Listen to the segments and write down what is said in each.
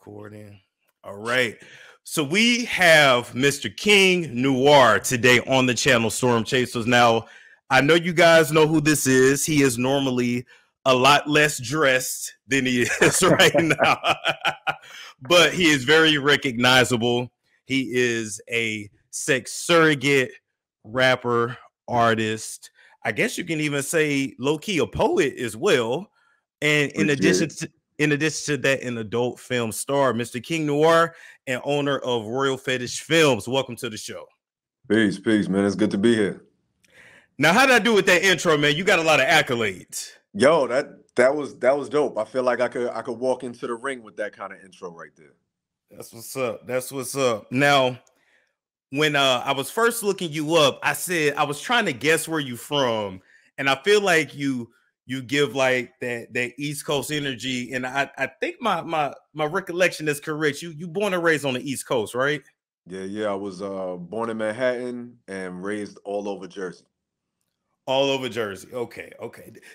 Recording. All right. So we have Mr. King Noire today on the channel Storm Chasers. Now, I know you guys know who this is. He is normally a lot less dressed than he is right now, but he is very recognizable. He is a sex surrogate, rapper, artist. I guess you can even say low-key a poet as well. And in addition to that, an adult film star, Mr. King Noire, and owner of Royal Fetish Films. Welcome to the show. Peace, man. It's good to be here. Now, how did I do with that intro, man? You got a lot of accolades. Yo, that was dope. I feel like I could walk into the ring with that kind of intro right there. That's what's up. That's what's up. Now, when I was first looking you up, I said I was trying to guess where you from, and I feel like you give like that East Coast energy, and I think my recollection is correct. You born and raised on the East Coast, right? Yeah. I was born in Manhattan and raised all over Jersey. All over Jersey. Okay.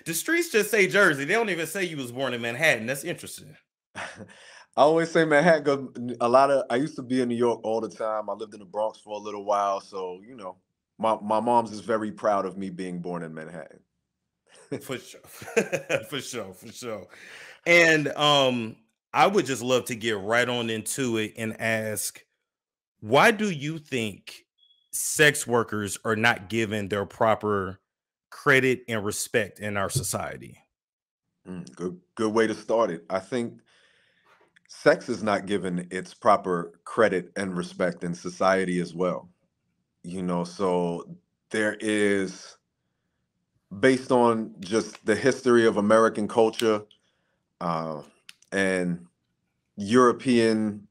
The streets just say Jersey. They don't even say you was born in Manhattan. That's interesting. I always say Manhattan. I used to be in New York all the time. I lived in the Bronx for a little while, so you know, my mom's is very proud of me being born in Manhattan. For sure. for sure. And I would just love to get right on into it and ask, why do you think sex workers are not given their proper credit and respect in our society? Good way to start it. I think sex is not given its proper credit and respect in society as well. You know, so there is, based on just the history of American culture and European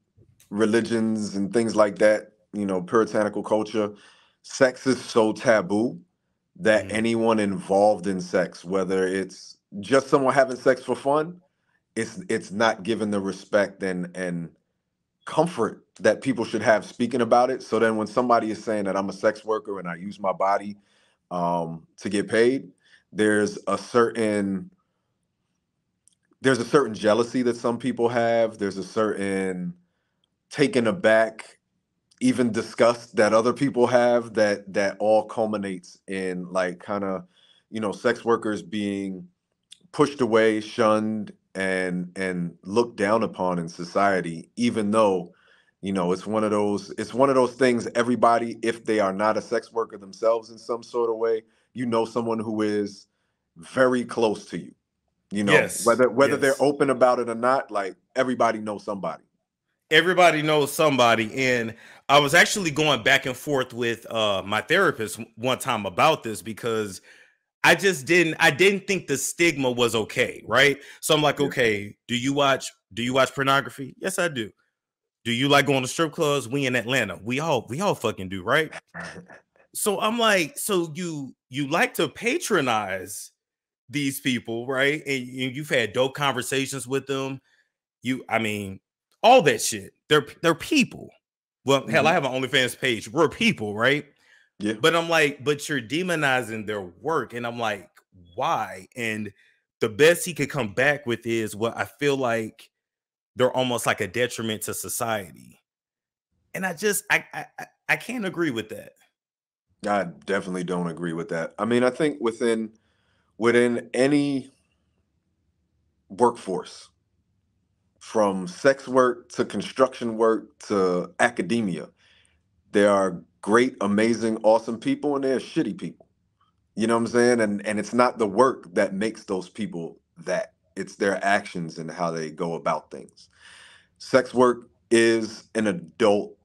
religions and things like that, you know, puritanical culture, sex is so taboo that anyone involved in sex, whether it's just someone having sex for fun, it's not given the respect and comfort that people should have speaking about it. So then when somebody is saying that I'm a sex worker and I use my body to get paid, there's a certain jealousy that some people have. There's a certain taken aback, even disgust that other people have, that all culminates in like kind of, you know, sex workers being pushed away, shunned, and looked down upon in society, even though, you know, it's one of those things. Everybody, if they are not a sex worker themselves in some sort of way, you know, someone who is very close to you, you know, Yes. whether they're open about it or not, like everybody knows somebody. Everybody knows somebody. And I was actually going back and forth with my therapist one time about this, because I didn't think the stigma was okay, right? So I'm like, okay, do you watch pornography? Yes, I do. Do you like going to strip clubs? We in Atlanta. We all fucking do, right? So I'm like, so you like to patronize these people, right? And you've had dope conversations with them. I mean, all that shit. They're people. Well, hell, I have an OnlyFans page. We're people, right? Yeah. But I'm like, but you're demonizing their work. And I'm like, why? And the best he could come back with is, well, I feel like they're almost like a detriment to society. And I can't agree with that. I definitely don't agree with that. I mean, I think within any workforce, from sex work to construction work to academia, there are great, amazing, awesome people, and there are shitty people. You know what I'm saying? And it's not the work that makes those people that. It's their actions and how they go about things. Sex work is an adult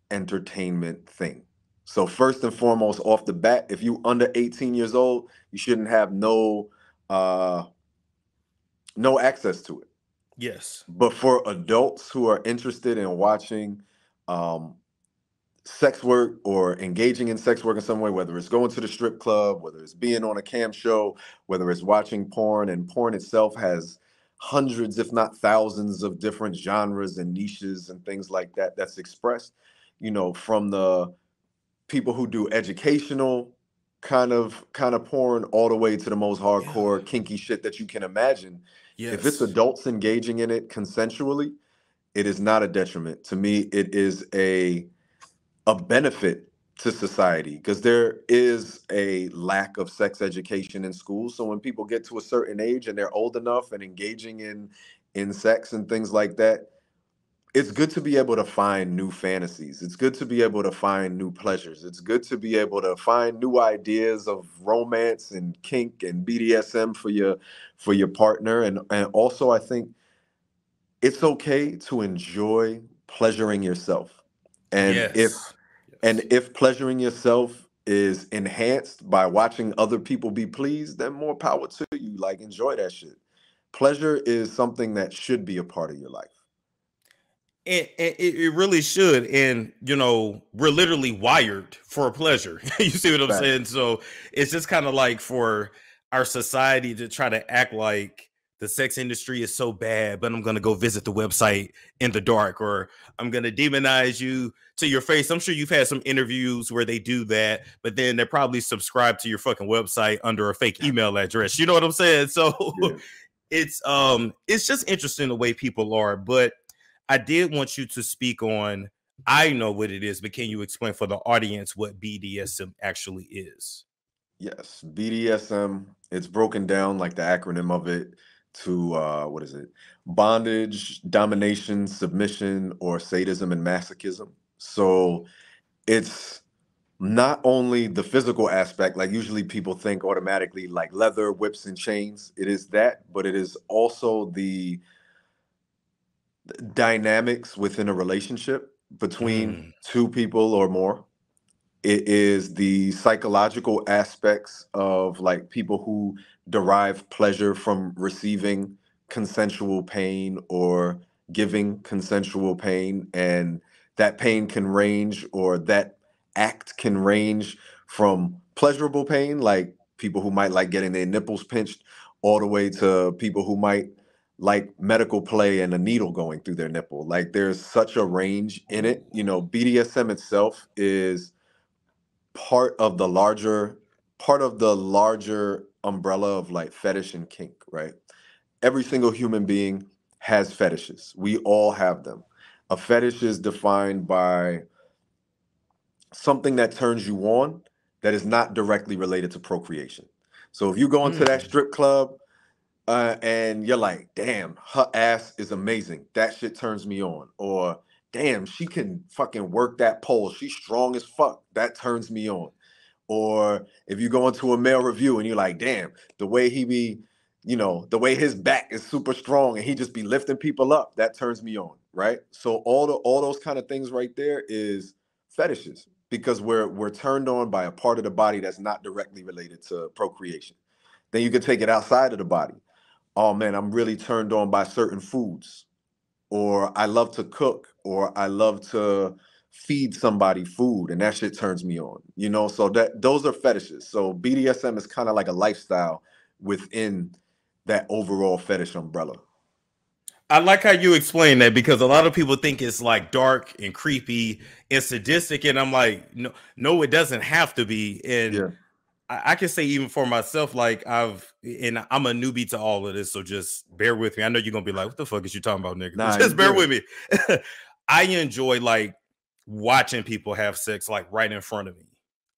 entertainment thing. So first and foremost, off the bat, if you under 18 years old, you shouldn't have no access to it. Yes. But for adults who are interested in watching sex work or engaging in sex work in some way, whether it's going to the strip club, whether it's being on a cam show, whether it's watching porn, and porn itself has hundreds, if not thousands, of different genres and niches and things like that that's expressed, you know, from the people who do educational kind of porn all the way to the most hardcore kinky shit that you can imagine. Yes. If it's adults engaging in it consensually, It is not a detriment. To me, it is a benefit to society, because there is a lack of sex education in schools. So when people get to a certain age and they're old enough and engaging in sex and things like that, it's good to be able to find new fantasies. It's good to be able to find new pleasures. It's good to be able to find new ideas of romance and kink and BDSM for your partner. And also, I think it's okay to enjoy pleasuring yourself. And if Yes. and Yes. if pleasuring yourself is enhanced by watching other people be pleased, then more power to you. Like, enjoy that shit. Pleasure is something that should be a part of your life. It really should. And, you know, we're literally wired for pleasure. You see what I'm Facts. saying? So it's just kind of like for our society to try to act like the sex industry is so bad, but I'm going to go visit the website in the dark, or I'm going to demonize you to your face. I'm sure you've had some interviews where they do that, but then they're probably subscribed to your fucking website under a fake email address. You know what I'm saying? So Yeah. it's just interesting the way people are. But I did want you to speak on, I know what it is, but can you explain for the audience what BDSM actually is? Yes, BDSM, it's broken down like the acronym of it to what is it? Bondage, domination, submission, or sadism and masochism. So it's not only the physical aspect, like usually people think automatically like leather, whips, and chains. It is that, but it is also the dynamics within a relationship between Mm, two people or more. It is the psychological aspects of like people who derive pleasure from receiving consensual pain or giving consensual pain. And that pain can range, or that act can range from pleasurable pain, like people who might like getting their nipples pinched, all the way to people who might like medical play and a needle going through their nipple. Like, there's such a range in it. You know, BDSM itself is part of the larger umbrella of like fetish and kink, right? Every single human being has fetishes. We all have them. A fetish is defined by something that turns you on that is not directly related to procreation. So if you go into that mm, strip club and you're like, damn, her ass is amazing, that shit turns me on. Or damn, she can fucking work that pole, she's strong as fuck, that turns me on. Or if you go into a male review and you're like, damn, the way he be, the way his back is super strong and he just be lifting people up, that turns me on, right? So all those kind of things right there is fetishes, because we're turned on by a part of the body that's not directly related to procreation. Then you can take it outside of the body. Oh man, I'm really turned on by certain foods, or I love to cook, or I love to feed somebody food, and that shit turns me on. So that those are fetishes. So BDSM is kind of like a lifestyle within that overall fetish umbrella. I like how you explain that, because a lot of people think it's like dark and creepy and sadistic, and I'm like, no, no, it doesn't have to be. And Yeah. I can say even for myself, like I'm a newbie to all of this, so just bear with me. I know you're gonna be like, "What the fuck is you talking about, nigga?" But Nah, you just bear with good. me. I enjoy like watching people have sex like right in front of me.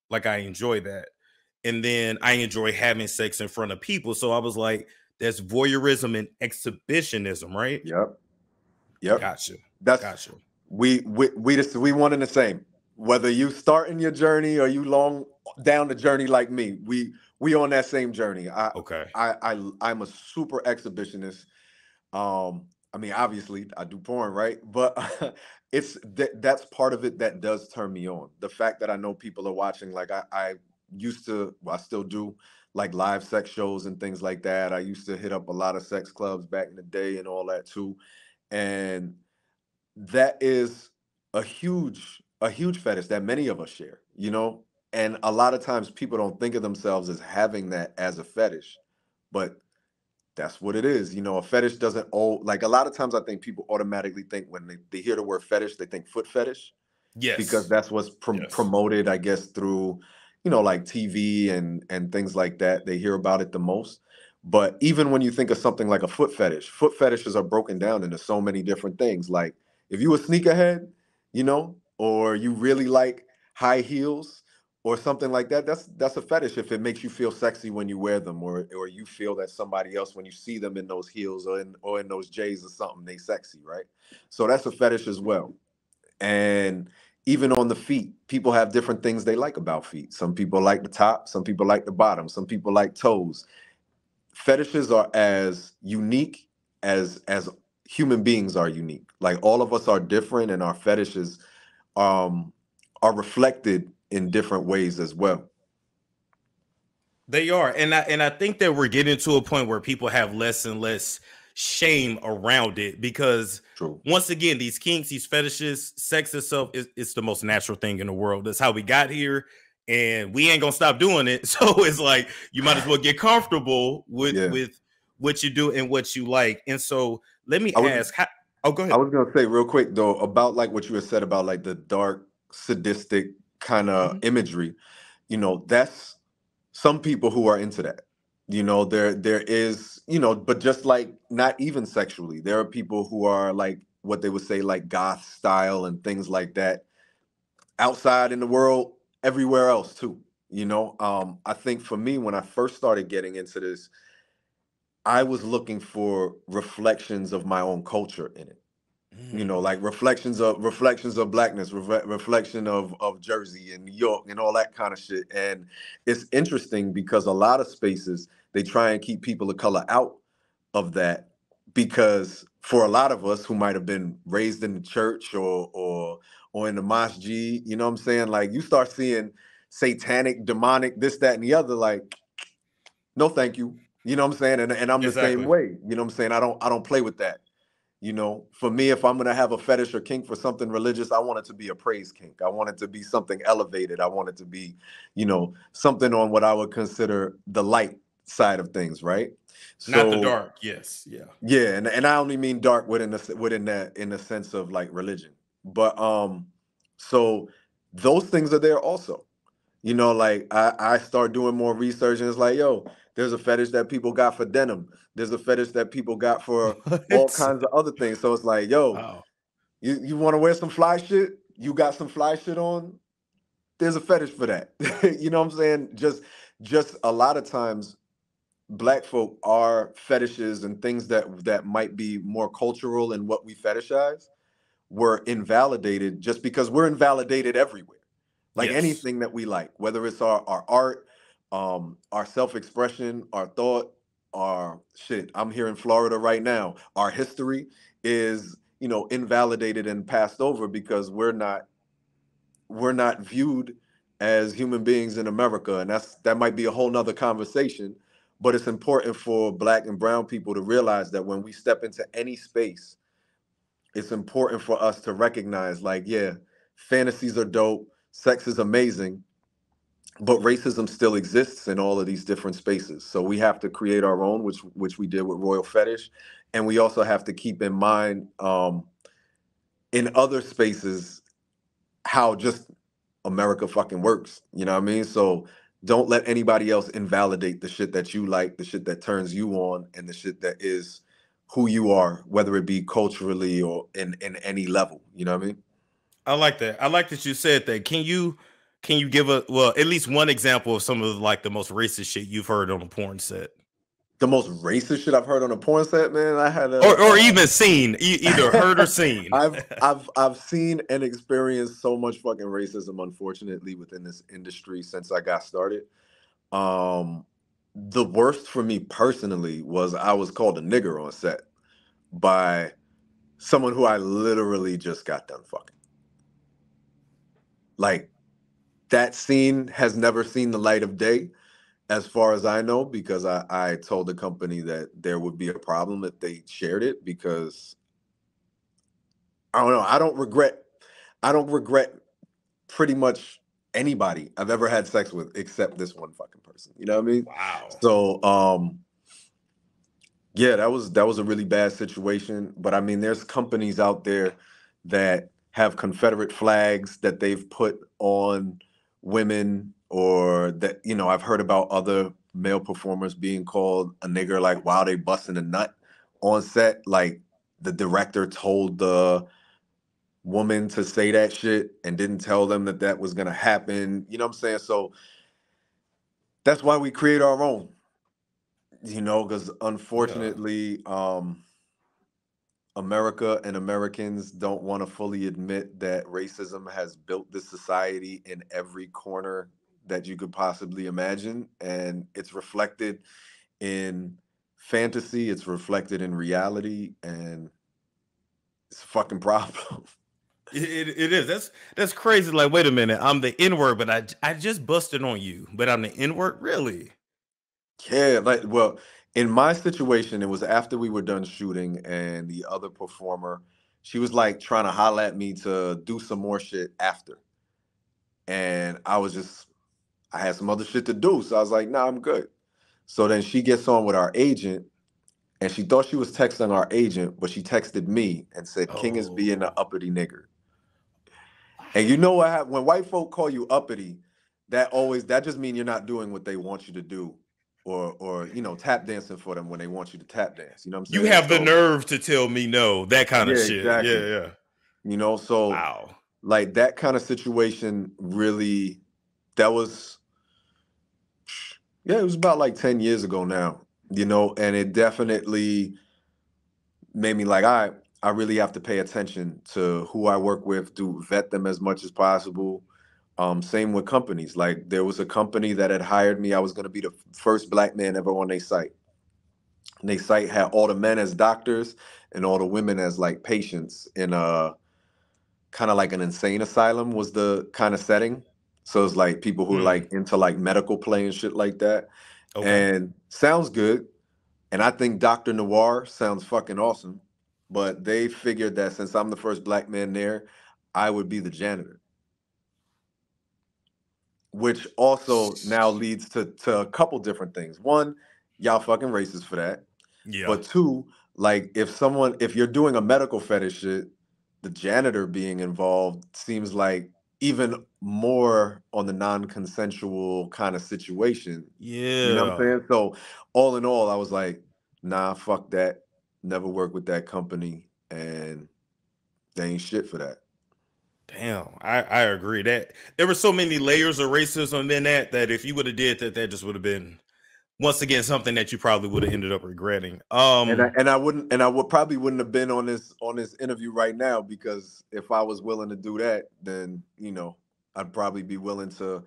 Like I enjoy that, and then I enjoy having sex in front of people. So I was like, "That's voyeurism and exhibitionism, right?" Yep. Yep. Gotcha, That's gotcha. we one and the same. Whether you start in your journey or you long down the journey like me, we on that same journey. Okay. I'm a super exhibitionist. I mean, obviously, I do porn, right? But that's part of it that does turn me on. The fact that I know people are watching, like I used to, well, I still do, like live sex shows and things like that. I used to hit up a lot of sex clubs back in the day and all that too. And that is a huge fetish that many of us share. And a lot of times people don't think of themselves as having that as a fetish, but that's what it is. A fetish doesn't like a lot of times I think people automatically think when they hear the word fetish, they think foot fetish, because Yes. that's what's Yes. promoted, I guess, through, like TV and things like that. They hear about it the most. But even when you think of something like a foot fetishes are broken down into so many different things. Like, If you a sneakerhead, you know, or you really like high heels or something like that, that's a fetish if it makes you feel sexy when you wear them, or you feel that somebody else when you see them in those heels or in those J's or something, they sexy, right? So that's a fetish as well. And even on the feet, people have different things they like about feet. Some people like the top, some people like the bottom, some people like toes. Fetishes are as unique as human beings are unique. Like all of us are different, and our fetishes um are reflected in different ways as well. They are, and I think that we're getting to a point where people have less and less shame around it because True. once again, these kinks, these fetishes, sex itself is the most natural thing in the world. That's how we got here, and we ain't gonna stop doing it. So it's like you might as well get comfortable with Yeah. with what you do and what you like. And so let me I was ask, how, oh, go I ahead. was gonna say real quick though about like what you had said about like the dark, sadistic kind of Mhm. imagery. You know, that's some people who are into that. You know, there is, you know, but just like not even sexually, there are people who are like what they would say like goth style and things like that outside in the world, everywhere else too. You know, I think for me when I first started getting into this, I was looking for reflections of my own culture in it. You know, Mm. like reflections of blackness, reflection of Jersey and New York and all that kind of shit. And it's interesting because a lot of spaces they try and keep people of color out of that, because for a lot of us who might have been raised in the church or in the mosque, you know what I'm saying? Like you start seeing satanic, demonic, this, that, and the other, like, no thank you. You know what I'm saying? And I'm the same Exactly. way. You know what I'm saying? I don't play with that. You know, for me, if I'm gonna have a fetish or kink for something religious, I want it to be a praise kink. I want it to be something elevated. I want it to be, you know, something on what I would consider the light side of things, right? Not the So dark. Yes. Yeah. yeah, and I only mean dark within that in the sense of like religion. But so those things are there also. You know, like I start doing more research and it's like, yo, there's a fetish that people got for denim. There's a fetish that people got for all What? kinds of other things. So it's like, yo, Wow. you want to wear some fly shit? You got some fly shit on? There's a fetish for that. You know what I'm saying? Just a lot of times black folk are fetishes and things that might be more cultural in what we fetishize were invalidated just because we're invalidated everywhere. Like Yes. anything that we like, whether it's our art, our self-expression, our thought, our shit. I'm here in Florida right now. Our history is, you know, invalidated and passed over because we're not viewed as human beings in America. And that might be a whole nother conversation. But it's important for black and brown people to realize that when we step into any space, it's important for us to recognize like, yeah, fantasies are dope, sex is amazing, but racism still exists in all of these different spaces. So we have to create our own, which we did with Royal Fetish. And we also have to keep in mind in other spaces how just America fucking works. You know what I mean? So don't let anybody else invalidate the shit that you like, the shit that turns you on, and the shit that is who you are, whether it be culturally or in any level. You know what I mean? I like that. I like that you said that. Can you give a well at least one example of some of like the most racist shit you've heard on a porn set, The most racist shit I've heard on a porn set, man. I had or even seen, either heard or seen? I've seen and experienced so much fucking racism, unfortunately, within this industry since I got started. Um, the worst for me personally was I was called a nigger on set by someone who I literally just got done fucking. Like that scene has never seen the light of day, as far as I know, because I told the company that there would be a problem if they shared it because I don't know. I don't regret pretty much anybody I've ever had sex with except this one fucking person. You know what I mean? Wow. So yeah, that was a really bad situation. But I mean, there's companies out there that have Confederate flags that they've put on women, or that, you know, I've heard about other male performers being called a nigger like while they busting a nut on set. Like the director told woman to say that shit and didn't tell them that that was going to happen. You know what I'm saying? So that's why we create our own, you know, because Yeah. unfortunately, America and Americans don't want to fully admit that racism has built this society in every corner that you could possibly imagine. And it's reflected in fantasy, it's reflected in reality, and it's a fucking problem. It is. That's crazy. Like, wait a minute, I'm the N word, but I just busted on you, but I'm the N word, really? Yeah, like, well, in my situation, it was after we were done shooting, and the other performer, she was like trying to holler at me to do some more shit after. And I had some other shit to do. So I was like, nah, I'm good. So then she gets on with our agent, and she thought she was texting our agent, but she texted me and said, King is being an Oh, uppity nigger. And you know what when white folk call you uppity, that just means you're not doing what they want you to do, or you know, tap dancing for them when they want you to tap dance. You know what I'm you saying? have the So nerve to tell me no, that kind of yeah, shit. Yeah, exactly. yeah. You know, so Wow. like that kind of situation really, that was, yeah, it was about like 10 years ago now, you know, and it definitely made me like, all right, I really have to pay attention to who I work with, to vet them as much as possible. Same with companies. Like there was a company that had hired me. I was going to be the first black man ever on their site. And their site had all the men as doctors and all the women as like patients in a kind of like an insane asylum was the kind of setting. So it's like people who are Hmm. like into like medical play and shit like that. Okay. And sounds good. And I think Dr. Noire sounds fucking awesome. But they figured that since I'm the first black man there, I would be the janitor, which also now leads to a couple different things. One, y'all fucking racist for that. Yeah. But two, like if you're doing a medical fetish shit, the janitor being involved seems like even more on the non-consensual kind of situation. You know what I'm Yeah. saying? So all in all, I was like, nah, fuck that. Never work with that company, and they ain't shit for that. Damn, I agree that there were so many layers of racism in that if you would have did that, that just would have been once again something that you probably would have ended up regretting. I would probably wouldn't have been on this interview right now, because if I was willing to do that, then you know I'd probably be willing to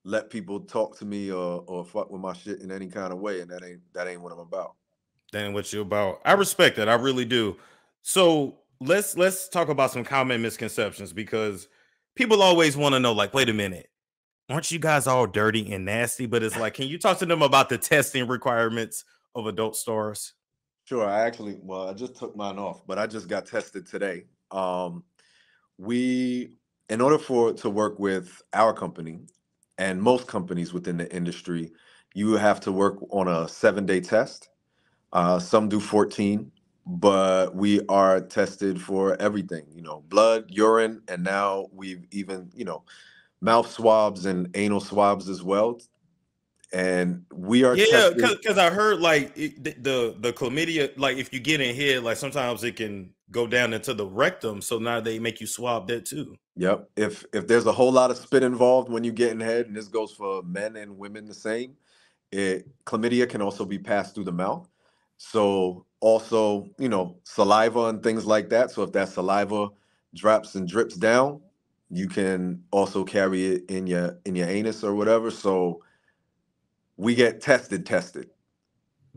let people talk to me or fuck with my shit in any kind of way, and that ain't what I'm about. Than what you about. I respect that. I really do. So let's talk about some common misconceptions because people always want to know, like, wait a minute, aren't you guys all dirty and nasty? But it's like, can you talk to them about the testing requirements of adult stars? Sure, I just took mine off, but I just got tested today. We In order for to work with our company and most companies within the industry, you have to work on a 7-day test. Some do 14, but we are tested for everything, you know, blood, urine, and now we've even, you know, mouth swabs and anal swabs as well. And we are Yeah, tested. because I heard like the chlamydia, like if you get in here, like sometimes it can go down into the rectum. So now they make you swab that too. Yep. If there's a whole lot of spit involved when you get in head, and this goes for men and women the same, chlamydia can also be passed through the mouth. So also, you know, saliva and things like that. So if that saliva drops and drips down, you can also carry it in your anus or whatever. So we get tested.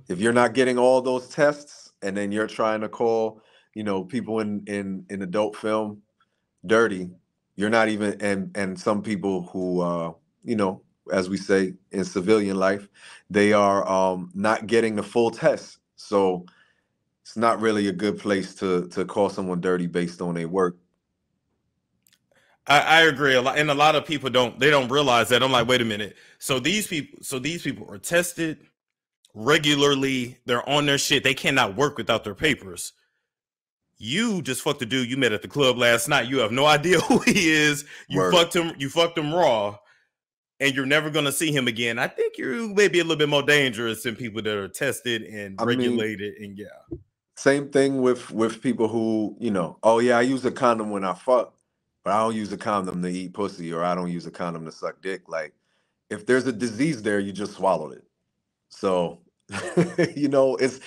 If you're not getting all those tests, and then you're trying to call, you know, people in adult film dirty, you're not even, and some people who you know, as we say in civilian life, they are not getting the full test. So it's not really a good place to call someone dirty based on their work. I agree a lot, and a lot of people don't realize that. I'm like, wait a minute. So these people are tested regularly. They're on their shit. They cannot work without their papers. You just fucked the dude you met at the club last night. You have no idea who he is. You Word. fucked him. You fucked him raw, and you're never gonna see him again. I think you may be a little bit more dangerous than people that are tested and I mean, regulated. And yeah, Same thing with people who, oh yeah, I use a condom when I fuck, but I don't use a condom to eat pussy, or I don't use a condom to suck dick. Like, if there's a disease there, you just swallowed it. So, it's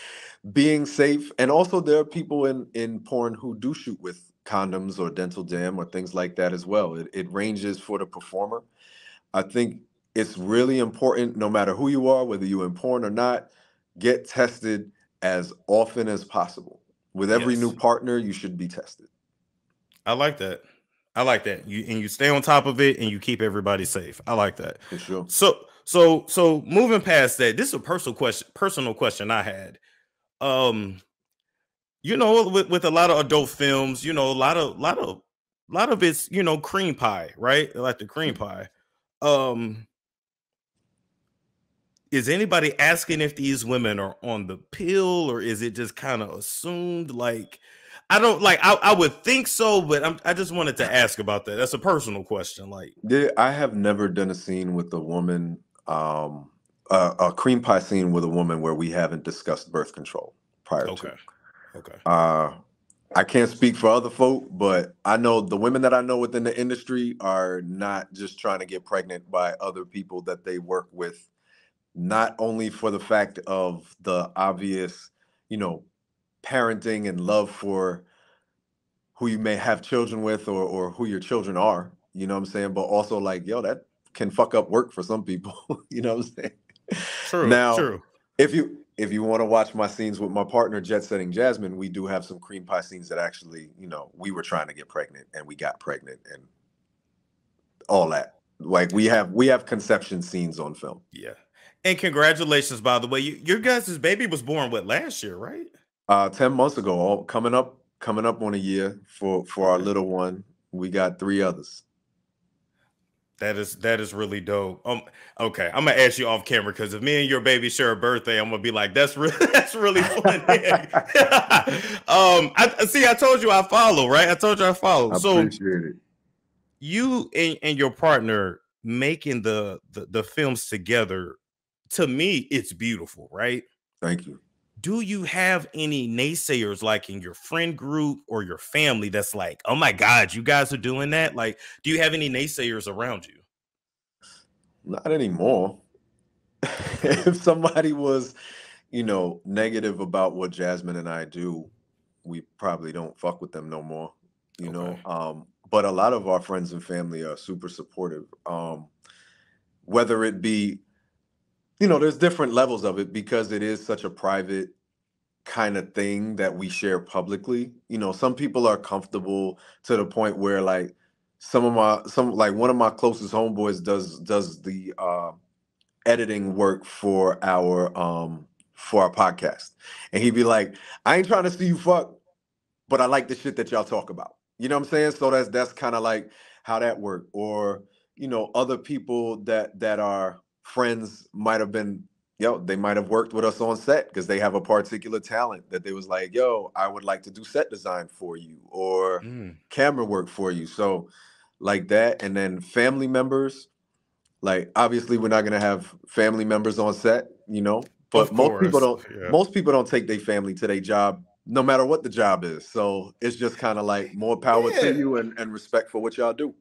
being safe. And also, there are people in porn who do shoot with condoms or dental dam or things like that as well. It ranges for the performer. I think it's really important, no matter who you are, whether you're in porn or not, get tested as often as possible. With every new Yes, partner, you should be tested. I like that. I like that. You stay on top of it and you keep everybody safe. I like that. For sure. So moving past that, this is a personal question I had. Um, with a lot of adult films, a lot of it's, cream pie, right? Like the cream Mhm. pie. Um, is anybody asking if these women are on the pill, or is it just kind of assumed? Like, I don't like. I would think so, but I just wanted to ask about that. That's a personal question. Like, I have never done a scene with a woman, a cream pie scene with a woman where we haven't discussed birth control prior to. okay, okay, Uh, I can't speak for other folk, but I know the women that I know within the industry are not just trying to get pregnant by other people that they work with, not only for the fact of the obvious, you know, parenting and love for who you may have children with, or who your children are, you know what I'm saying? But also like, yo, that can fuck up work for some people, you know what I'm saying? true, Now, true. if you want to watch my scenes with my partner, Jet Setting Jasmine, we do have some cream pie scenes that actually, we were trying to get pregnant and we got pregnant and all that. Like we have conception scenes on film. Yeah, and congratulations, by the way. Your guys' baby was born last year, right? 10 months ago, all coming up on a year for our Okay. little one. We got three others. That is really dope. Okay, I'm gonna ask you off camera because if me and your baby share a birthday, I'm gonna be like, that's really that's really funny. I see. I told you I follow, right? I told you I follow. I So appreciate it. you and your partner making the films together, to me, it's beautiful, right? Thank you. Do you have any naysayers like in your friend group or your family that's like, oh my God, you guys are doing that? Like, do you have any naysayers around you? Not anymore. Okay. If somebody was, negative about what Jasmine and I do, we probably don't fuck with them no more. Okay. But a lot of our friends and family are super supportive. Whether it be, there's different levels of it because it is such a private kind of thing that we share publicly. Some people are comfortable to the point where like some like one of my closest homeboys does the editing work for our podcast. And he'd be like, I ain't trying to see you fuck, but I like the shit that y'all talk about. You know what I'm saying? So that's kind of like how that worked. Or, other people that are friends might have been, they might have worked with us on set because they have a particular talent that they was like, yo, I would like to do set design for you or Mm, camera work for you. So like that. And then family members, like obviously we're not gonna have family members on set, but of course. Yeah. most people don't take their family to their job, no matter what the job is. So it's just kind of like more power to Yeah. you and respect for what y'all do.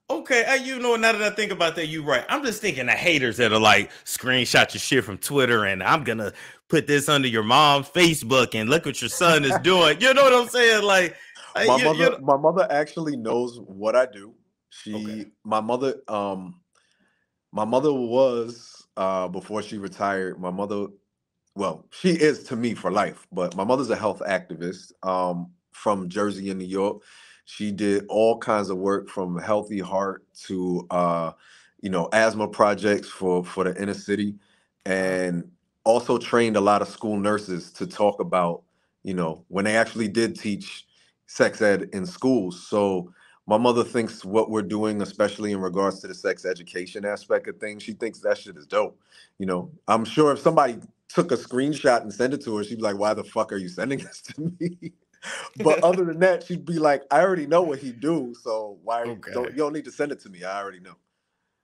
Okay. Now that I think about that, you're right. I'm just thinking of haters that are like screenshot your shit from Twitter and I'm gonna put this under your mom's Facebook and look what your son is doing. You know what I'm saying? Like, My you mother, know. my mother actually knows what I do. Okay. My mother was before she retired. My mother, well, she is to me for life, but my mother's a health activist from Jersey in New York. She did all kinds of work from Healthy Heart to asthma projects for the inner city, Wow. and also trained a lot of school nurses to talk about when they actually did teach sex ed in schools. So my mother thinks what we're doing, especially in regards to the sex education aspect of things, she thinks that shit is dope. I'm sure if somebody took a screenshot and sent it to her, she'd be like, why the fuck are you sending this to me? But other than that, she'd be like, I already know what he do, so why don't Okay. you don't need to send it to me? I already know.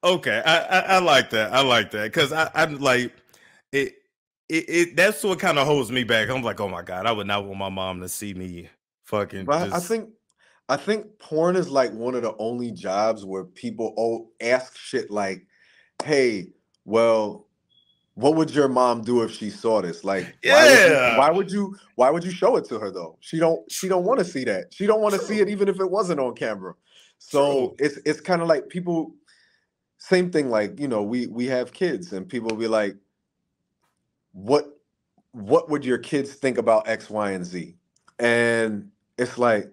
Okay. I like that. I like that because I like it. that's what kind of holds me back. I'm like, oh my God, I would not want my mom to see me fucking But just. I think porn is like one of the only jobs where people ask shit like, "Hey, well, what would your mom do if she saw this? Like, Yeah, why would you show it to her though? She don't want to see that. She don't want to see true, it even if it wasn't on camera." true. So it's kind of like people, same thing, like, we have kids and people will be like, what would your kids think about X, Y, and Z? And it's like,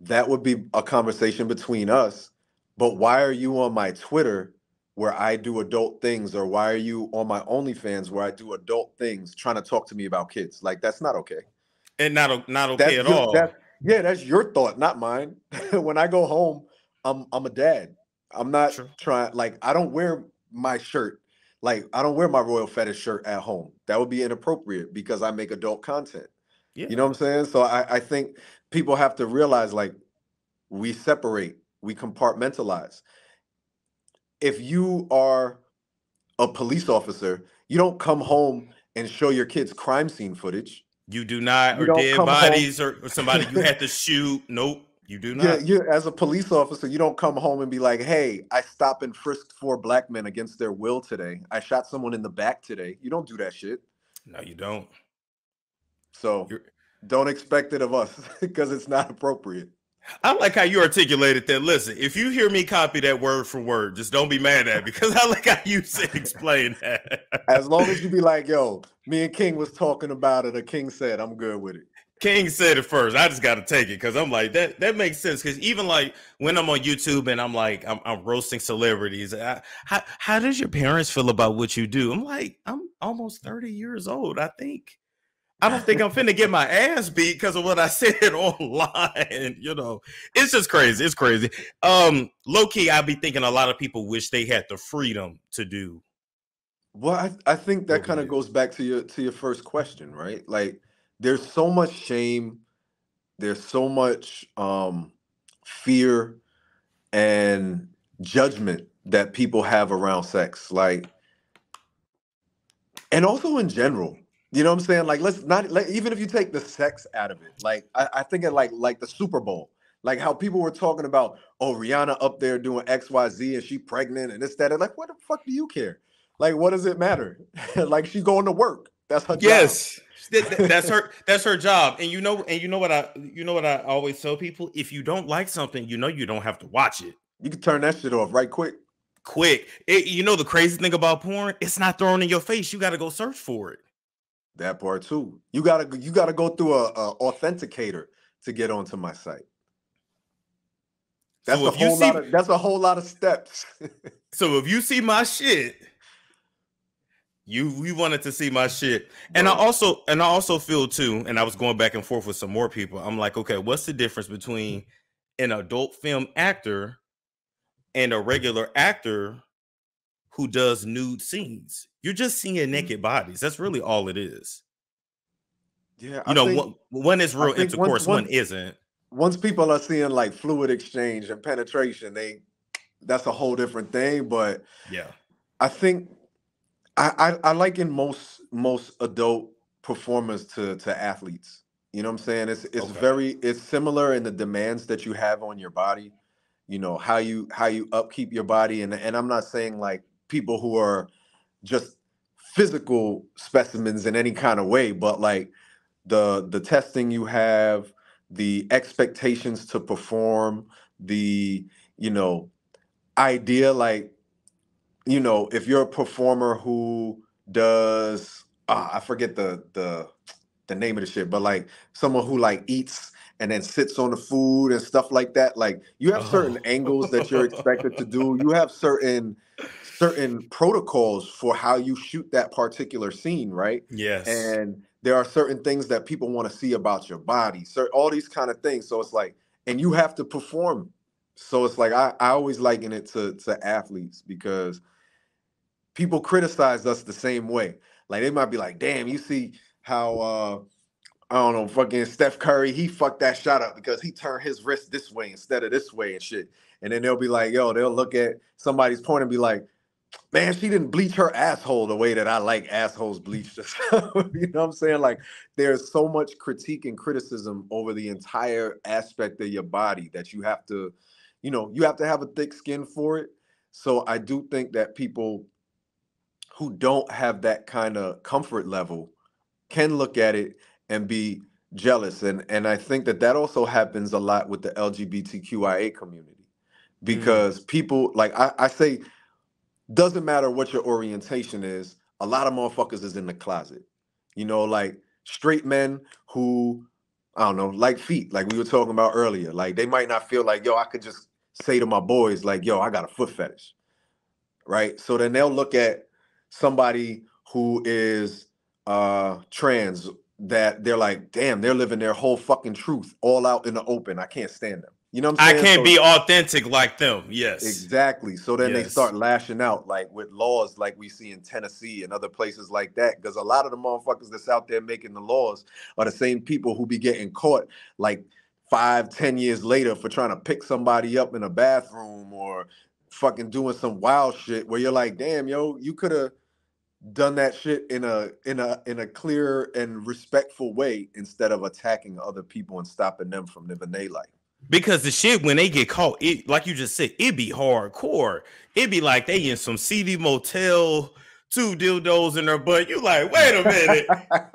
that would be a conversation between us. But why are you on my Twitter where I do adult things, or why are you on my OnlyFans where I do adult things trying to talk to me about kids? Like, that's not okay. And not okay That's at your all. that Yeah, that's your thought, not mine. When I go home, I'm a dad. I'm not True. trying, like, I don't wear my shirt. Like, I don't wear my royal fetish shirt at home. That would be inappropriate because I make adult content. You know Yeah. what I'm saying? So I think people have to realize, like, we separate, we compartmentalize. If you are a police officer, you don't come home and show your kids crime scene footage. You do not, You or don't dead come home. bodies, or somebody you had to shoot. Nope, you do Yeah, not. you, as a police officer, you don't come home and be like, "Hey, I stopped and frisked 4 black men against their will today. I shot someone in the back today." You don't do that shit. No, you don't. So You're, don't expect it of us because it's not appropriate. I like how you articulated that. Listen, if you hear me copy that word for word, just don't be mad at me because I like how you said explain that. As long as you be like, "Yo, me and King was talking about it," or King said, I'm good with it. King said it first. I just got to take it because I'm like that makes sense. Because even like when I'm on YouTube and I'm like I'm roasting celebrities, how does your parents feel about what you do? I'm like, I'm almost 30 years old. I don't think I'm finna get my ass beat because of what I said online. It's just crazy. It's crazy. Low key, I be thinking a lot of people wish they had the freedom to do Well, I think that what we kind of do. goes back to your first question, right? Like, there's so much shame, there's so much fear and judgment that people have around sex, like, and also in general. You know what I'm saying? Like, let's not even if you take the sex out of it. Like, I think of like the Super Bowl, like how people were talking about, oh, Rihanna up there doing XYZ and she pregnant and this, that, and like, what the fuck do you care? Like, what does it matter? Like, she's going to work. That's her job. Yes, that's her. That's her job. And you know what I always tell people: if you don't like something, you don't have to watch it. You can turn that shit off right quick. Quick. The crazy thing about porn, it's not thrown in your face. You got to go search for it. That part too. You gotta go through a authenticator to get onto my site. So if you see, That's a whole lot of steps. my shit, you wanted to see my shit, and I Word. also feel too. And I was going back and forth with some more people. I'm like, okay, what's the difference between an adult film actor and a regular actor who does nude scenes? You're just seeing naked bodies. That's really all it is. Yeah, One is I real think intercourse, one isn't. once people are seeing like fluid exchange and penetration, that's a whole different thing. But Yeah. I think I liken most adult performers to athletes. You know what I'm saying? Okay. It's similar in the demands that you have on your body. How you upkeep your body, and I'm not saying like people who are just physical specimens in any kind of way, but like the testing you have, the expectations to perform, the you know idea, like, if you're a performer who does, I forget the name of the shit, but like someone who like eats and then sits on the food and stuff like that, like, you have certain Oh. angles that you're expected to do. You have certain protocols for how you shoot that particular scene, right? Yes. And there are certain things that people want to see about your body, so all these kind of things. So it's like, and you have to perform. So it's like, I always liken it to athletes, because people criticize us the same way. Like, they might be like, damn, you see how I don't know, fucking Steph Curry, he fucked that shot up because he turned his wrist this way instead of this way and shit. And then they'll be like, they'll look at somebody's point and be like, man, she didn't bleach her asshole the way that I like assholes bleached. You know what I'm saying? Like, there's so much critique and criticism over the entire aspect of your body that you have to, you have to have a thick skin for it. So I do think that people who don't have that kind of comfort level can look at it and be jealous. And I think that that also happens a lot with the LGBTQIA community, because people, like I say, doesn't matter what your orientation is, a lot of motherfuckers is in the closet. Like straight men who, I don't know, like feet, like we were talking about earlier. Like, they might not feel like, yo, I could just say to my boys, like, yo, I got a foot fetish. Right. So then they'll look at somebody who is trans, that they're like, damn, they're living their whole fucking truth all out in the open. I can't stand them. You know what I'm I saying? can't So be authentic like them. Yes. exactly. So then they Yes. start lashing out, like with laws like we see in Tennessee and other places like that. Because a lot of the motherfuckers that's out there making the laws are the same people who be getting caught like 5, 10 years later for trying to pick somebody up in a bathroom or fucking doing some wild shit where you're like, damn, yo, you could have done that shit in a clear and respectful way instead of attacking other people and stopping them from living their life. Because the shit, when they get caught, it, like you just said, it be hardcore. It be like they in some seedy motel, 2 dildos in their butt. You like, wait a minute.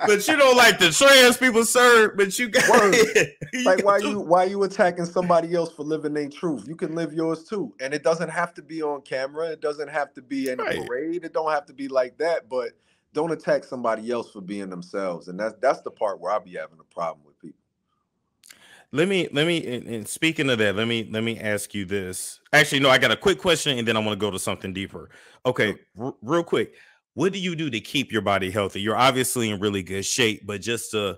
But you don't like the trans people, sir. But you got Word. you Like, got why you attacking somebody else for living their truth? You can live yours too. And it doesn't have to be on camera. It doesn't have to be in a right. parade. It don't have to be like that, but don't attack somebody else for being themselves. And that's the part where I be having a problem with people. Let me and speaking of that, let me ask you this. Actually, no, I got a quick question and then I want to go to something deeper. Okay, real quick. What do you do to keep your body healthy? You're obviously in really good shape, but just to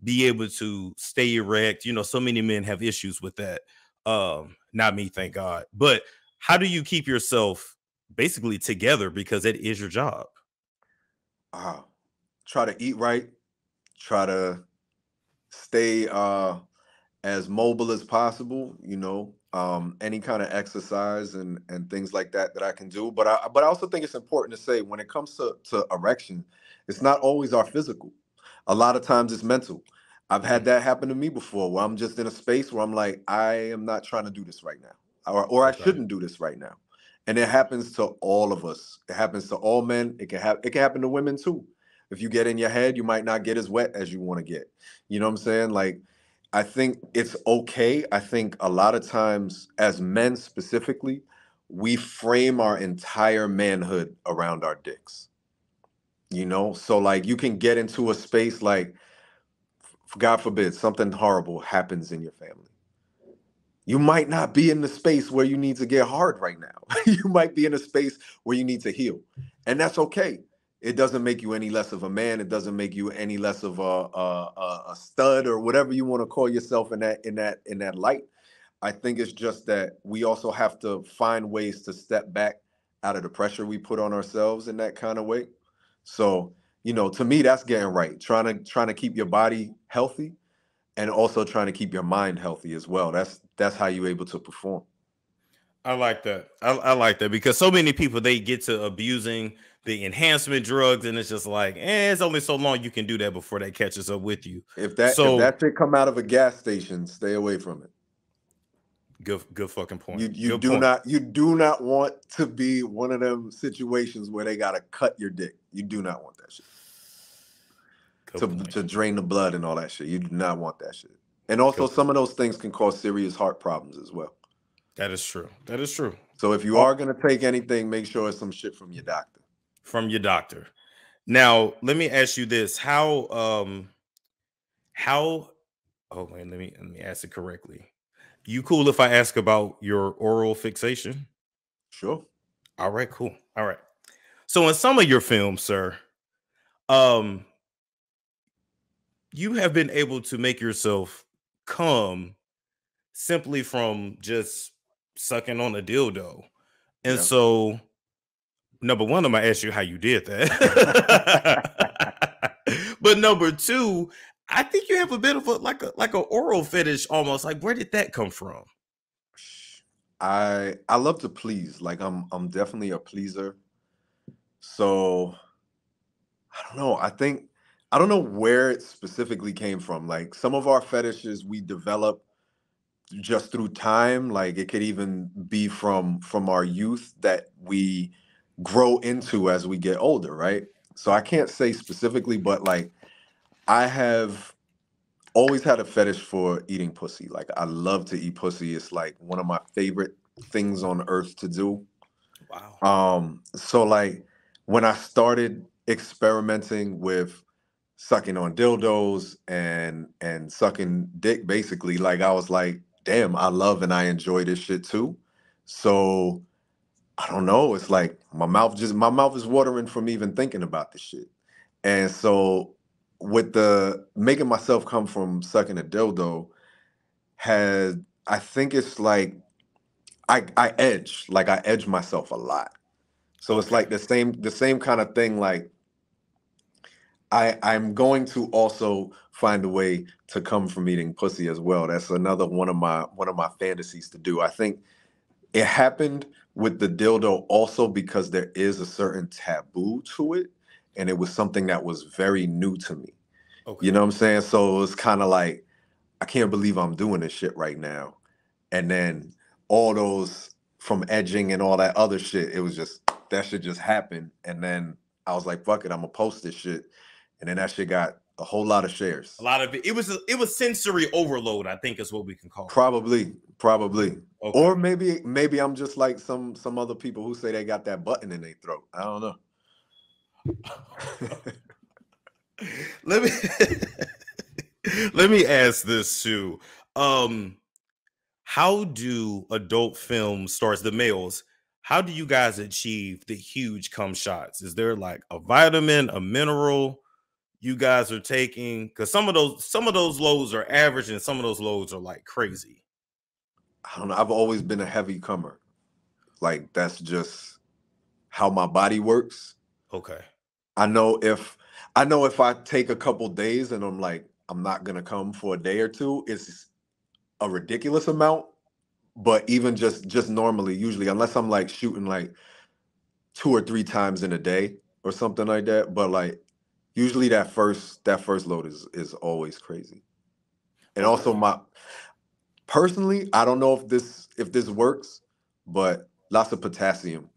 be able to stay erect, so many men have issues with that. Not me, thank God. But how do you keep yourself basically together, because it is your job? Try to eat right. Try to stay as mobile as possible, any kind of exercise and things like that I can do. But I also think it's important to say, when it comes to erection, it's not always our physical. A lot of times it's mental. I've had that happen to me before, where I'm just in a space where I'm like, I am not trying to do this right now, or I Okay. shouldn't do this right now. And it happens to all of us. It happens to all men. It can happen to women too. If you get in your head, you might not get as wet as you want to get. You know what I'm saying? Like, I think it's okay. I think a lot of times, as men specifically, we frame our entire manhood around our dicks. So like, you can get into a space like, God forbid, something horrible happens in your family. You might not be in the space where you need to get hard right now. You might be in a space where you need to heal. And that's okay. It doesn't make you any less of a man. It doesn't make you any less of a stud or whatever you want to call yourself in that light. I think it's just that we also have to find ways to step back out of the pressure we put on ourselves in that kind of way. So, to me, that's getting right. Trying to keep your body healthy, and also trying to keep your mind healthy as well. That's how you're able to perform. I like that. I like that, because so many people, they get to abusing the enhancement drugs, and it's just like, it's only so long you can do that before that catches up with you. If So that shit come out of a gas station, stay away from it. good fucking point. You Good do point. not want to be one of them situations where they gotta cut your dick. You do not want that shit. Good To point. drain the blood and all that shit. You do not want that shit. And also, Good some point. of those things can cause serious heart problems as well. That is true. That is true. So if you Oh, are gonna take anything, make sure it's some shit from your doctor. from your doctor. Now, let me ask you this. How oh wait, let me ask it correctly. You cool if I ask about your oral fixation? Sure. All right, cool. All right. So in some of your films, sir, um, you have been able to make yourself come simply from just sucking on a dildo. And Yeah. so, number one, I'm gonna ask you how you did that. But number two, I think you have a bit of a like a oral fetish almost. Like, where did that come from? I love to please. Like, I'm definitely a pleaser. So I don't know. I don't know where it specifically came from. Like some of our fetishes we develop just through time. Like it could even be from our youth that we grow into as we get older, right? So I can't say specifically, but like I have always had a fetish for eating pussy. Like I love to eat pussy. It's like one of my favorite things on earth to do. Wow. So like when I started experimenting with sucking on dildos and sucking dick, basically, like I was like, damn, I love and I enjoy this shit too. So I don't know. It's like my mouth is watering from even thinking about this shit. And so with the making myself come from sucking a dildo had I think it's like I edge myself a lot. So it's Okay. like the same kind of thing. Like I'm going to also find a way to come from eating pussy as well. That's another one of my fantasies to do. I think it happened with the dildo also because there is a certain taboo to it, and it was something that was very new to me. You Okay. know what I'm saying? So it's kind of like I can't believe I'm doing this shit right now. And then all those from edging and all that other shit, it was just that shit just happened. And then I was like, fuck it, I'm gonna post this shit. And then that shit got a whole lot of A shares. lot of it was sensory overload, I think is what we can call it. Probably. Okay. Or maybe I'm just like some other people who say they got that button in their throat. I don't know. Let me let me ask this too. Um, how do adult film stars, the males, how do you guys achieve the huge cum shots? Is there like a vitamin, a mineral you guys are taking? Because some of those loads are average and some of those loads are like crazy. I don't know. I've always been a heavy comer. Like that's just how my body works. Okay. I know if I take a couple days and I'm like I'm not gonna come for a day or two, it's a ridiculous amount. But even just normally, usually, unless I'm like shooting like 2 or 3 times in a day or something like that. But like usually that first load is always crazy. And Okay. also my personally, I don't know if this works, but lots of potassium,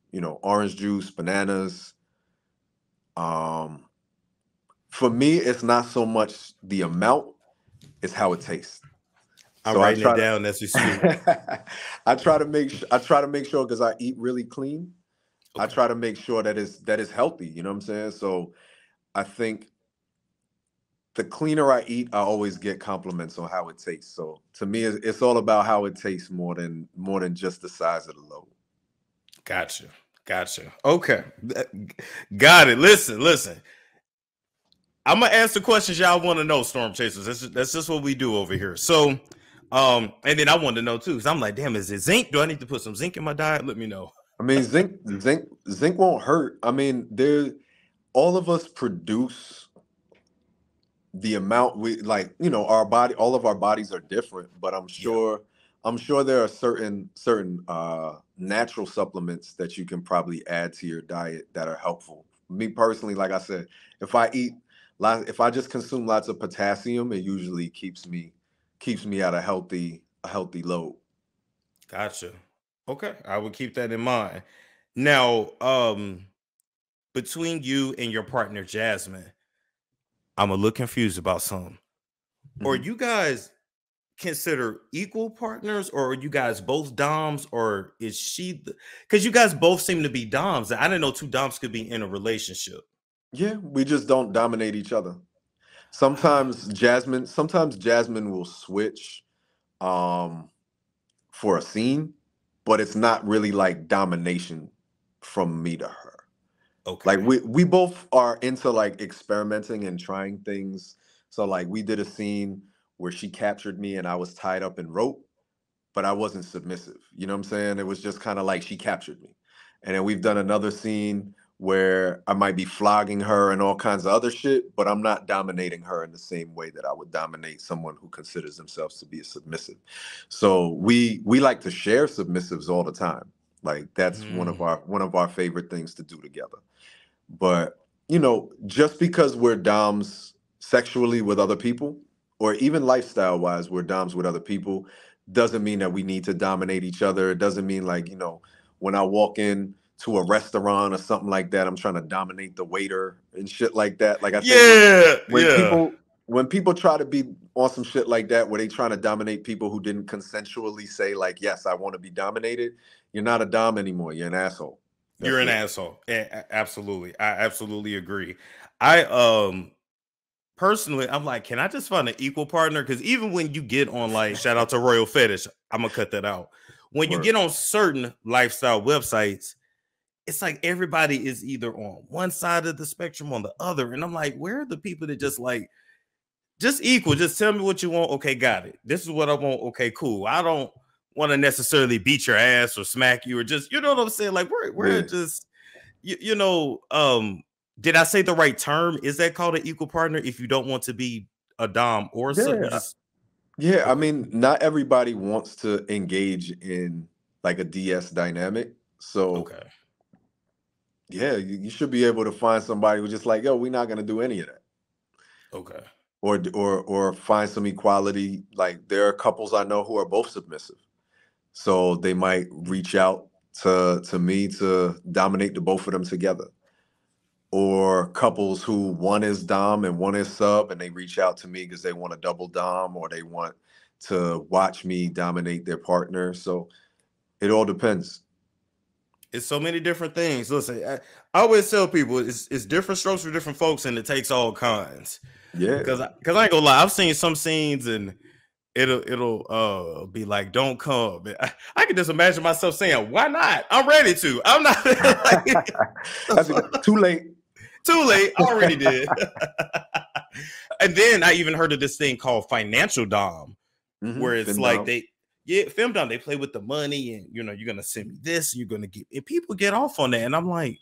orange juice, bananas. Um for me, it's not so much the amount, it's how it tastes. I'm So I writing it try down as we speak. to I try to make sure because I eat really clean. I Okay. try to make sure that is healthy, you know what I'm saying? So I think the cleaner I eat, I always get compliments on how it tastes. So to me, it's all about how it tastes more than just the size of the load. Gotcha. Gotcha. Okay. Got it. Listen. I'm gonna ask the questions y'all want to know, Storm Chasers. That's just what we do over here. So, and then I wanted to know too, because I'm like, damn, is it zinc? Do I need to put some zinc in my diet? Let me know. I mean, zinc won't hurt. I mean, all of us produce the amount we like. Our body, all of our bodies are different, but I'm Yeah. sure, I'm sure there are certain natural supplements that you can probably add to your diet that are helpful. Me personally, like I said, if I eat if I just consume lots of potassium, it usually keeps me at a healthy load. Gotcha. Okay, I will keep that in mind. Now, between you and your partner Jasmine, I'm a little confused about something. Are Mhm. you guys consider equal partners, or are you guys both doms, or is she? Because you guys both seem to be doms. I didn't know two doms could be in a relationship. Yeah, we just don't dominate each other. Ah, Sometimes Jasmine will switch um for a scene, but it's not really like domination from me to her. Like okay. we both are into like experimenting and trying things. So like we did a scene where she captured me and I was tied up in rope, but I wasn't submissive. You know what I'm saying? It was just kind of like she captured me. And then we've done another scene where I might be flogging her and all kinds of other shit, but I'm not dominating her in the same way that I would dominate someone who considers themselves to be a submissive. So we like to share submissives all the time. Like that's one of Mm, our one of our favorite things to do together. But, you know, just because we're doms sexually with other people, or even lifestyle wise, we're doms with other people, doesn't mean that we need to dominate each other. It doesn't mean, like, you know, when I walk in to a restaurant or something like that, I'm trying to dominate the waiter and shit like that. Like, I think Yeah, when yeah. people try to be on some shit like that, where they trying to dominate people who didn't consensually say, like, yes, I want to be dominated, you're not a dom anymore. You're an asshole. You're That's an it. asshole. Absolutely. I absolutely agree. I personally, I'm like, can I just find an equal partner? Because even when you get on, like, shout out to Royal Fetish, I'm gonna cut that out. When you Word. get on certain lifestyle websites, it's like everybody is either on one side of the spectrum or the other. And I'm like, where are the people that just like just equal? Just tell me what you want. Okay, got it. This is what I want. Okay, cool. I don't want to necessarily beat your ass or smack you or just, you know what I'm saying? Like we're Yeah. just did I say the right term? Is that called an equal partner if you don't want to be a dom or so you Yeah. just Yeah. I okay. mean, not everybody wants to engage in like a DS dynamic. So Okay. yeah, you should be able to find somebody who's just like, yo, we're not gonna do any of that. Okay. Or find some equality. Like, there are couples I know who are both submissive. So they might reach out to me to dominate the both of them together. Or couples who one is dom and one is sub, and they reach out to me because they want a double dom, or they want to watch me dominate their partner. So it all depends. It's so many different things. Listen, I always tell people it's different strokes for different folks, and it takes all kinds. Yeah. Cause I ain't gonna lie, I've seen some scenes and it'll be like, don't come. I can just imagine myself saying, why not? I'm ready to. I'm not like That's too late. too late. I already did. And then I even heard of this thing called financial dom, Mm-hmm. where it's Fin like dom. film dom, they play with the money and you're gonna send me this, you're gonna get and people get off on that. And I'm like,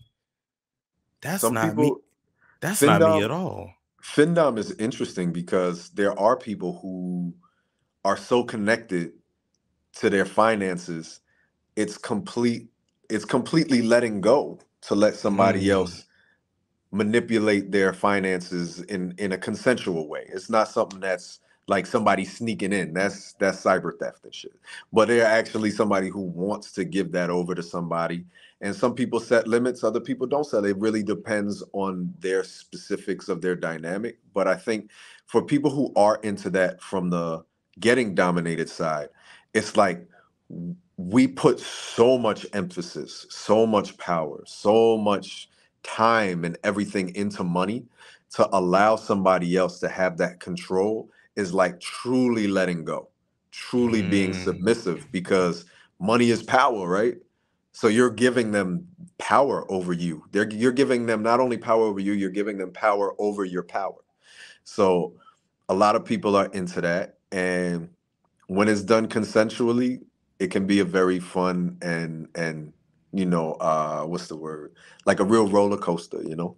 that's Some not me. people, That's fin not me at dom, all. fin dom is interesting because there are people who are so connected to their finances, it's complete it's completely letting go to let somebody Mm, else manipulate their finances in a consensual way. It's not something that's like somebody sneaking in. That's cyber theft and shit. But they're actually somebody who wants to give that over to somebody. And some people set limits, other people don't set. It really depends on their specifics of their dynamic. But I think for people who are into that from the getting dominated side, it's like we put so much emphasis, so much power, so much time and everything into money. To allow somebody else to have that control is like truly letting go, truly being mm. submissive, because money is power, right? So you're giving them power over you. You're giving them not only power over you, you're giving them power over your power. So a lot of people are into that. And when it's done consensually, it can be a very fun and what's the word? Like a real roller coaster, you know?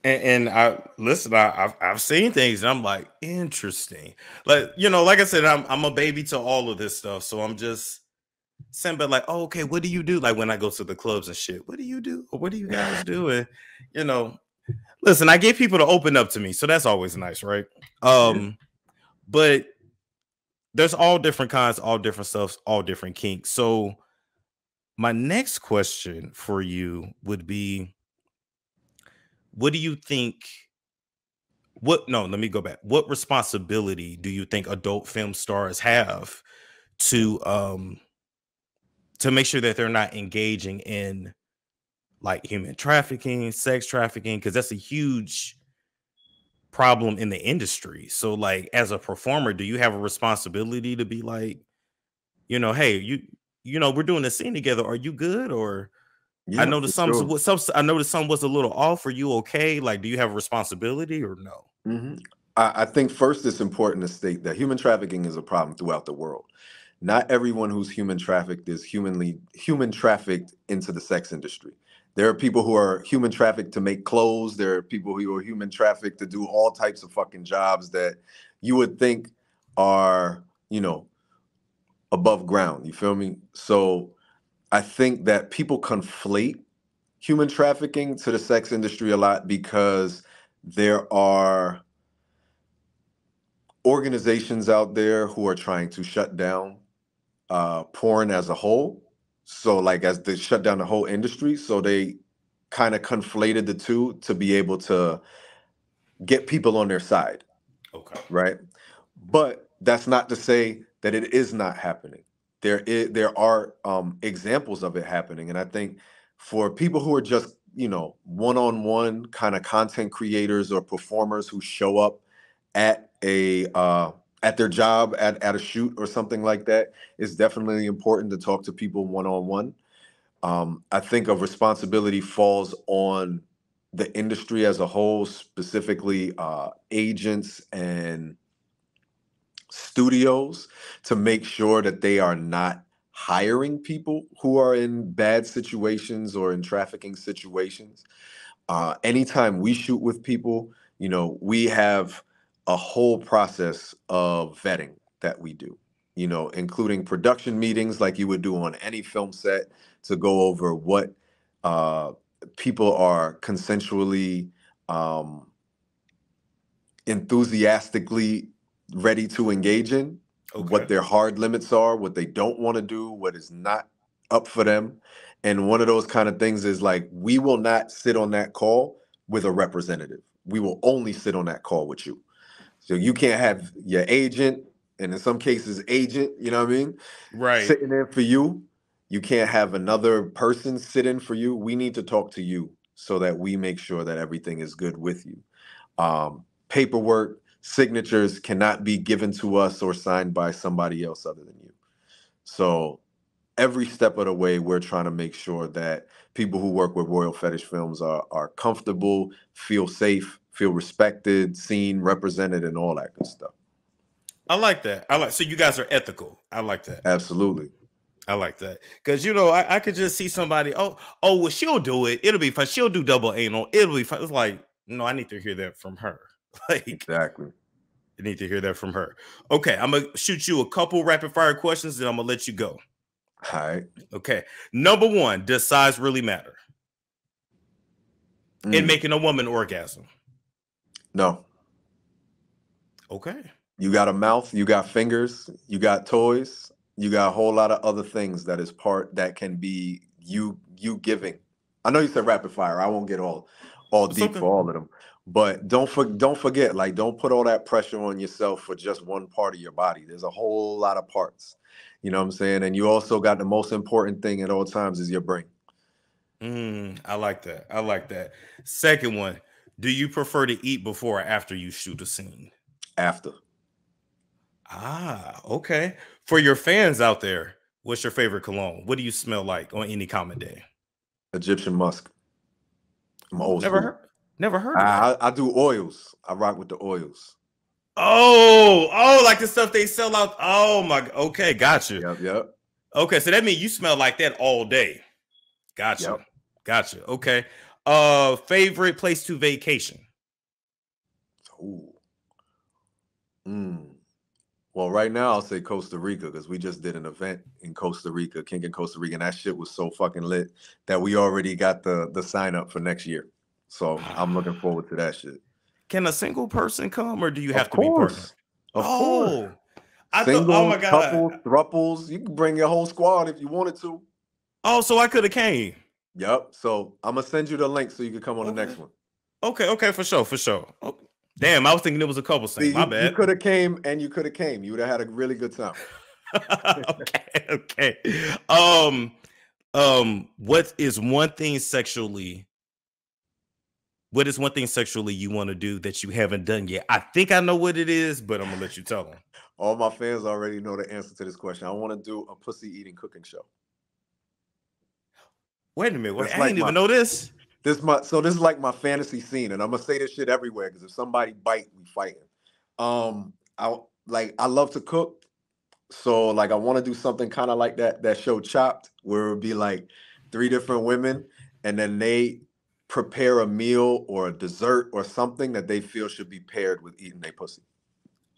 And I listen, I've seen things and I'm like, interesting. Like, like I said, I'm a baby to all of this stuff. So I'm just saying, but like, oh, okay, what do you do? Like when I go to the clubs and shit, what do you do? Or what do you guys do? And you know, listen, I get people to open up to me, so that's always nice, right? Yeah. But there's all different kinds, all different stuffs, all different kinks. So my next question for you would be, what do you think? What no, let me go back. What responsibility do you think adult film stars have to to make sure that they're not engaging in like human trafficking, sex trafficking, because that's a huge problem in the industry. So like as a performer, do you have a responsibility to be like, hey, we're doing a scene together. Are you good? Or I Yeah, for noticed sure. I noticed some was a little off. Are you okay? Like, do you have a responsibility or no? hmm I think first it's important to state that human trafficking is a problem throughout the world. Not everyone who's human trafficked is human trafficked into the sex industry. There are people who are human trafficked to make clothes. There are people who are human trafficked to do all types of fucking jobs that you would think are, above ground. You feel me? So I think that people conflate human trafficking to the sex industry a lot because there are organizations out there who are trying to shut down porn as a whole. So like as they shut down the whole industry, so they kind of conflated the two to be able to get people on their side, Okay. right? But that's not to say that it is not happening. There are examples of it happening, and I think for people who are just one-on-one kind of content creators or performers who show up at a at their job at a shoot or something like that, it's definitely important to talk to people one-on-one. I think a responsibility falls on the industry as a whole, specifically agents and studios, to make sure that they are not hiring people who are in bad situations or in trafficking situations. Anytime we shoot with people, we have a whole process of vetting that we do, including production meetings like you would do on any film set to go over what uh, people are consensually, um, enthusiastically ready to engage in, what Okay. their hard limits are, what they don't want to do, what is not up for them. And one of those kind of things is like, we will not sit on that call with a representative. We will only sit on that call with you. So you can't have your agent, and in some cases, agent, you know what I mean, Right. sitting in for you. You can't have another person sit in for you. We need to talk to you so that we make sure that everything is good with you. Paperwork, signatures cannot be given to us or signed by somebody else other than you. So every step of the way, we're trying to make sure that people who work with Royal Fetish Films are comfortable, feel safe, feel respected, seen, represented, and all that good stuff. I like that. So you guys are ethical. I like that. Absolutely. I like that because I could just see somebody. Well, she'll do it. It'll be fun. She'll do double anal. It'll be fun. It's like, no, I need to hear that from her. Like, Exactly. I need to hear that from her. Okay, I'm gonna shoot you a couple rapid fire questions, and I'm gonna let you go. All right. Okay, number one: does size really matter in making a woman orgasm? No. Okay. You got a mouth, you got fingers, you got toys, you got a whole lot of other things that can be you giving. I know you said rapid fire. I won't get all It's deep okay. for all of them. But don't forget, like, don't put all that pressure on yourself for just one part of your body. There's a whole lot of parts. You know what I'm saying? And you also got the most important thing at all times is your brain. I like that. I like that. Second one: do you prefer to eat before or after you shoot a scene? After. Okay. For your fans out there, what's your favorite cologne? What do you smell like on any common day? Egyptian musk. I'm Oh, old school. never heard of that. I do oils. I rock with the oils. Like the stuff they sell out. Oh my, okay, gotcha. Yep. Okay, so that means you smell like that all day. Gotcha. Yep. Gotcha. Okay. Favorite place to vacation? Ooh. Mm. Well, right now I'll say Costa Rica because we just did an event in Costa Rica, KINK in Costa Rica, and that shit was so fucking lit that we already got the sign up for next year. So I'm looking forward to that shit. Can a single person come or do you Of have to be partnered? course. Of course. Oh, I thought, oh Singles, my God. couples, thruples. You can bring your whole squad if you wanted to. Oh, so I could have came. Yep. So I'm gonna send you the link so you can come on the Okay. next one. Okay, for sure. Oh, damn, I was thinking it was a couple thing. See, My you bad. could have came and you could have came. You would have had a really good time. Okay. Um, what is one thing sexually? What is one thing sexually you want to do that you haven't done yet? I think I know what it is, but I'm gonna let you tell them. All my fans already know the answer to this question. I want to do a pussy eating cooking show. Wait a minute. Wait, That's I like didn't even know this. this is like my fantasy scene, and I'm gonna say this shit everywhere because if somebody bite, we fighting. I love to cook, so like I want to do something kind of like that show Chopped, where it would be like three different women, and then they prepare a meal or a dessert or something that they feel should be paired with eating their pussy.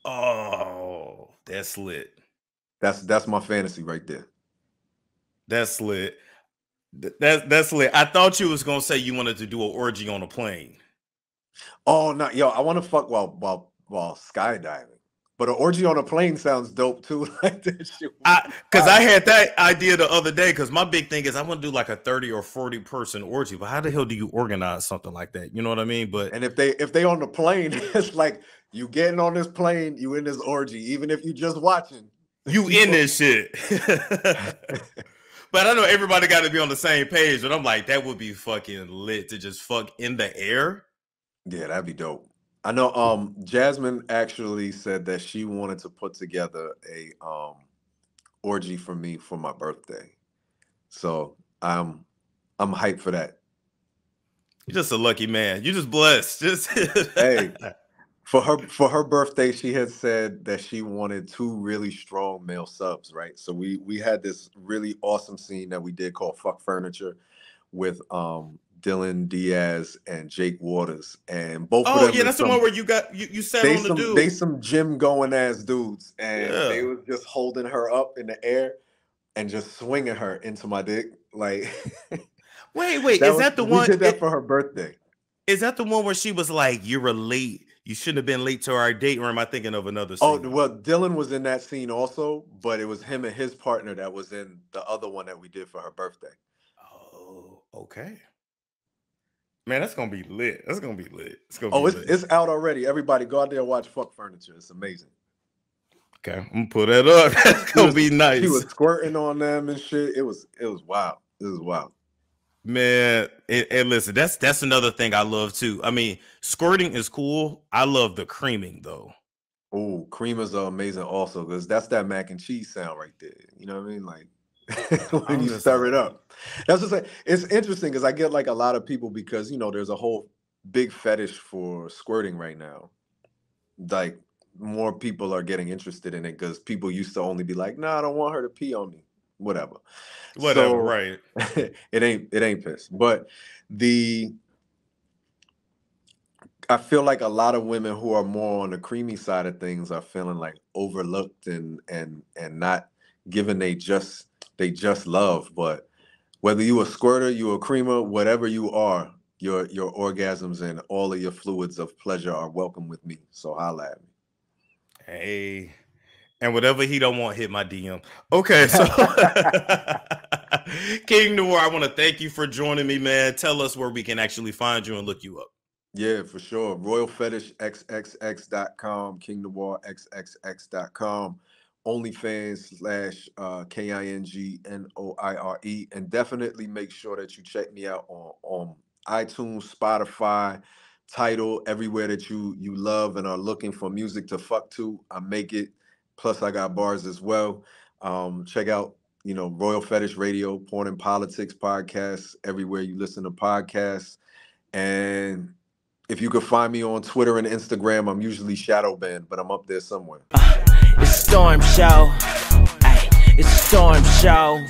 Oh, that's lit. That's my fantasy right there. That's lit. That's lit. I thought you was gonna say you wanted to do an orgy on a plane. Oh no, yo, I want to fuck while skydiving. But an orgy on a plane sounds dope too. Like that shit. Because I had that idea the other day. Because my big thing is I want to do like a 30 or 40 person orgy. But how the hell do you organize something like that? You know what I mean? But and if they on the plane, it's like you getting on this plane, you in this orgy. Even if you just watching, you in this shit. But I know everybody got to be on the same page. But I'm like, that would be fucking lit to just fuck in the air. Yeah, that'd be dope. I know Jasmine actually said that she wanted to put together a orgy for me for my birthday. So I'm hyped for that. You're just a lucky man. You're just blessed. Just hey, for her birthday, she had said that she wanted 2 really strong male subs, right? So we had this really awesome scene that we did called Fuck Furniture with Dylan Diaz and Jake Waters, and both of them. Oh yeah, that's the one where you sat on the dude. They some gym going ass dudes, and they was just holding her up in the air and just swinging her into my dick. Like, wait, is that the one? We did that for her birthday. Is that the one where she was like, "You were late. You shouldn't have been late to our date"? Or am I thinking of another scene? Oh well, Dylan was in that scene also, but it was him and his partner that was in the other one that we did for her birthday. Oh, okay. Man, that's gonna be lit. That's gonna be lit. It's out already. Everybody go out there and watch Fuck Furniture. It's amazing. Okay, I'm gonna put that up. That's gonna be nice. He was squirting on them and shit. It was wild. It was wild. Man, and listen, that's another thing I love too. I mean, squirting is cool. I love the creaming though. Oh, creamers are amazing also, because that's that mac and cheese sound right there. You know what I mean? Like when you stir it up. That's just like, it's interesting because I get like a lot of people, because there's a whole big fetish for squirting right now. Like more people are getting interested in it because people used to only be like, "Nah, I don't want her to pee on me." Whatever, right? it ain't piss. But I feel like a lot of women who are more on the creamy side of things are feeling like overlooked and not given they just love. But whether you a squirter, you a creamer, whatever you are, your orgasms and all of your fluids of pleasure are welcome with me. So holla at me. Hey, and whatever he don't want, hit my DM. Okay, so King Noire, I want to thank you for joining me, man. Tell us where we can actually find you and look you up. Yeah, for sure. RoyalFetishXXX.com, KingNoire.xxx.com, OnlyFans /KINGNOIRE, and definitely make sure that you check me out on iTunes, Spotify, Tidal, everywhere that you love and are looking for music to fuck to. I make it. Plus, I got bars as well. Check out, Royal Fetish Radio, Porn and Politics podcasts, everywhere you listen to podcasts. And if you could find me on Twitter and Instagram, I'm usually shadow banned, but I'm up there somewhere. It's Storm Show. Ay, it's Storm Show.